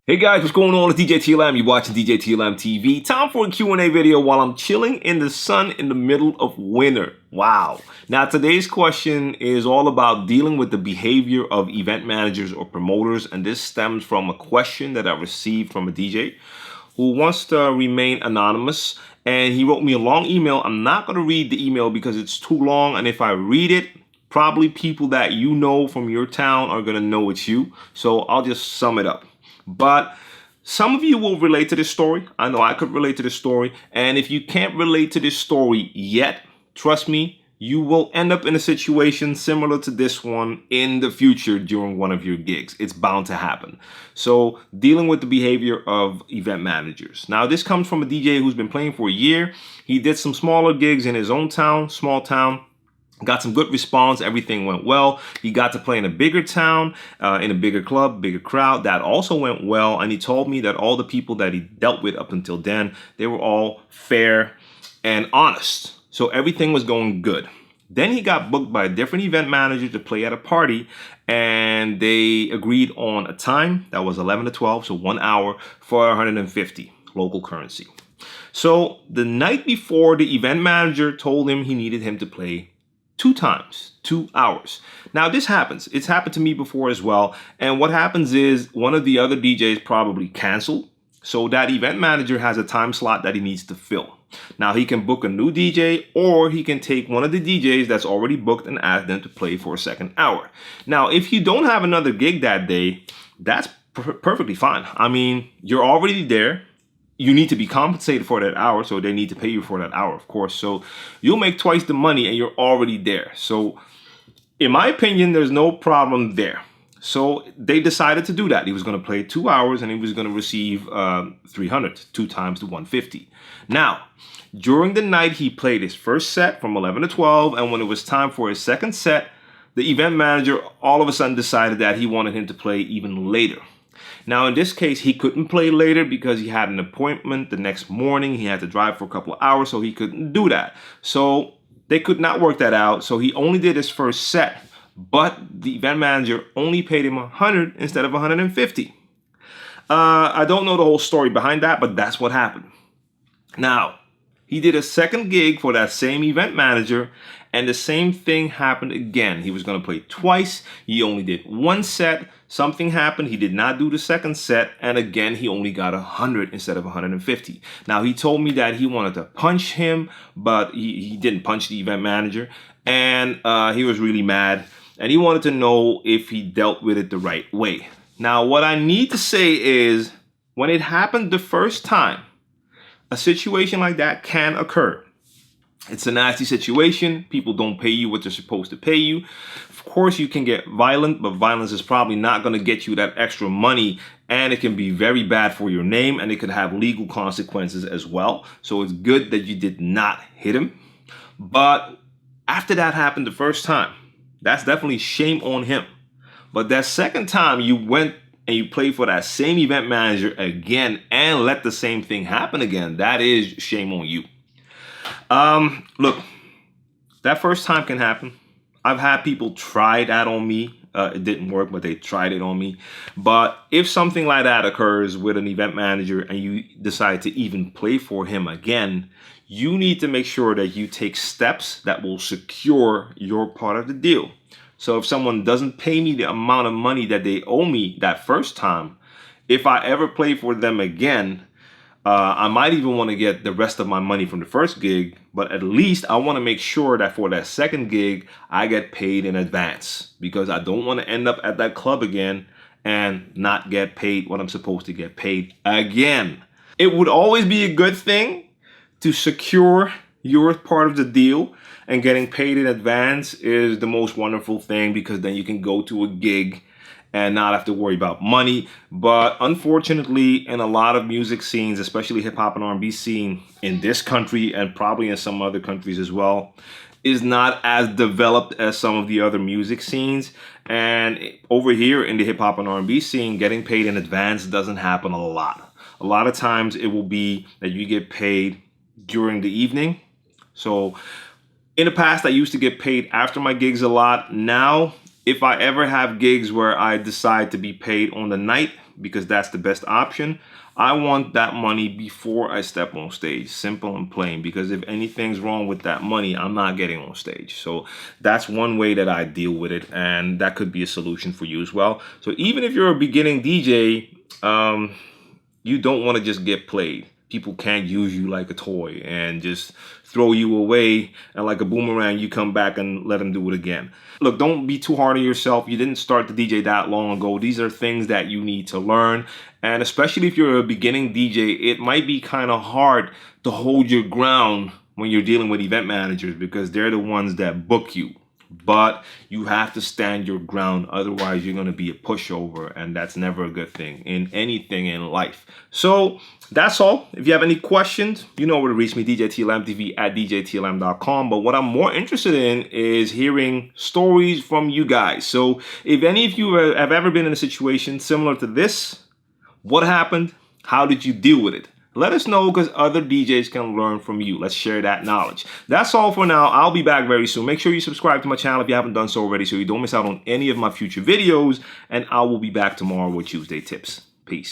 Hey guys, what's going on? It's djTLM. You're watching djTLMtv. Time for a Q&A video while I'm chilling in the sun in the middle of winter. Wow. Now today's question is all about dealing with the behavior of event managers or promoters, and this stems from a question that I received from a DJ who wants to remain anonymous, and he wrote me a long email. I'm not going to read the email because it's too long, and if I read it, probably people that you know from your town are going to know it's you. So I'll just sum it up. But some of you will relate to this story. I know I could relate to this story. And if you can't relate to this story yet, trust me, you will end up in a situation similar to this one in the future during one of your gigs. It's bound to happen. So dealing with the behavior of event managers. Now, this comes from a DJ who's been playing for a year. He did some smaller gigs in his own town, small town. Got some good response. Everything went well. He got to play in a bigger town, in a bigger club, bigger crowd. That also went well. And he told me that all the people that he dealt with up until then, they were all fair and honest. So everything was going good. Then he got booked by a different event manager to play at a party, and they agreed on a time that was 11 to 12, so 1 hour for 150 local currency. So the night before, the event manager told him he needed him to play 2 times, 2 hours. Now this happens. It's happened to me before as well. And what happens is one of the other DJs probably canceled. So that event manager has a time slot that he needs to fill. Now he can book a new DJ, or he can take one of the DJs that's already booked and ask them to play for a second hour. Now, if you don't have another gig that day, that's perfectly fine. I mean, you're already there. You need to be compensated for that hour, so they need to pay you for that hour, of course. So you'll make twice the money and you're already there. So in my opinion, there's no problem there. So they decided to do that. He was going to play 2 hours and he was going to receive 300, 2 times the 150. Now, during the night, he played his first set from 11 to 12. And when it was time for his second set, the event manager all of a sudden decided that he wanted him to play even later. Now, in this case, he couldn't play later because he had an appointment the next morning. He had to drive for a couple of hours, so he couldn't do that. So they could not work that out. So he only did his first set, but the event manager only paid him 100 instead of 150. I don't know the whole story behind that, but that's what happened. Now, he did a second gig for that same event manager, and the same thing happened again. He was going to play twice. He only did 1 set. Something happened. He did not do the second set. And again, he only got 100 instead of 150. Now, he told me that he wanted to punch him, but he didn't punch the event manager. And he was really mad. And he wanted to know if he dealt with it the right way. Now, what I need to say is, when it happened the first time, a situation like that can occur. It's a nasty situation. People don't pay you what they're supposed to pay you. Of course, you can get violent, but violence is probably not going to get you that extra money, and it can be very bad for your name, and it could have legal consequences as well. So it's good that you did not hit him. But after that happened the first time, that's definitely shame on him. But that second time you went and you played for that same event manager again and let the same thing happen again, that is shame on you. Look, that first time can happen. I've had people try that on me. It didn't work, but they tried it on me. But if something like that occurs with an event manager and you decide to even play for him again, you need to make sure that you take steps that will secure your part of the deal. So if someone doesn't pay me the amount of money that they owe me that first time, if I ever play for them again, I might even want to get the rest of my money from the first gig, but at least I want to make sure that for that second gig, I get paid in advance, because I don't want to end up at that club again and not get paid what I'm supposed to get paid again. It would always be a good thing to secure your part of the deal, and getting paid in advance is the most wonderful thing, because then you can go to a gig and not have to worry about money. But unfortunately, in a lot of music scenes, especially hip hop and R&B scene in this country and probably in some other countries as well, is not as developed as some of the other music scenes. And over here in the hip hop and R&B scene, getting paid in advance doesn't happen a lot. A lot of times it will be that you get paid during the evening. So in the past, I used to get paid after my gigs a lot. Now, if I ever have gigs where I decide to be paid on the night, because that's the best option. I want that money before I step on stage, simple and plain, because if anything's wrong with that money, I'm not getting on stage. So that's one way that I deal with it, and that could be a solution for you as well. So even if you're a beginning DJ, you don't want to just get played. People can't use you like a toy and just throw you away, and like a boomerang, you come back and let them do it again. Look, don't be too hard on yourself. You didn't start the DJ that long ago. These are things that you need to learn. And especially if you're a beginning DJ, it might be kind of hard to hold your ground when you're dealing with event managers, because they're the ones that book you. But you have to stand your ground, otherwise you're going to be a pushover, and that's never a good thing in anything in life. So that's all. If you have any questions, you know where to reach me, djTLMtv at djTLM.com. But what I'm more interested in is hearing stories from you guys. So if any of you have ever been in a situation similar to this, what happened? How did you deal with it? Let us know, because other DJs can learn from you. Let's share that knowledge. That's all for now. I'll be back very soon. Make sure you subscribe to my channel if you haven't done so already, so you don't miss out on any of my future videos. And I will be back tomorrow with Tuesday tips. Peace.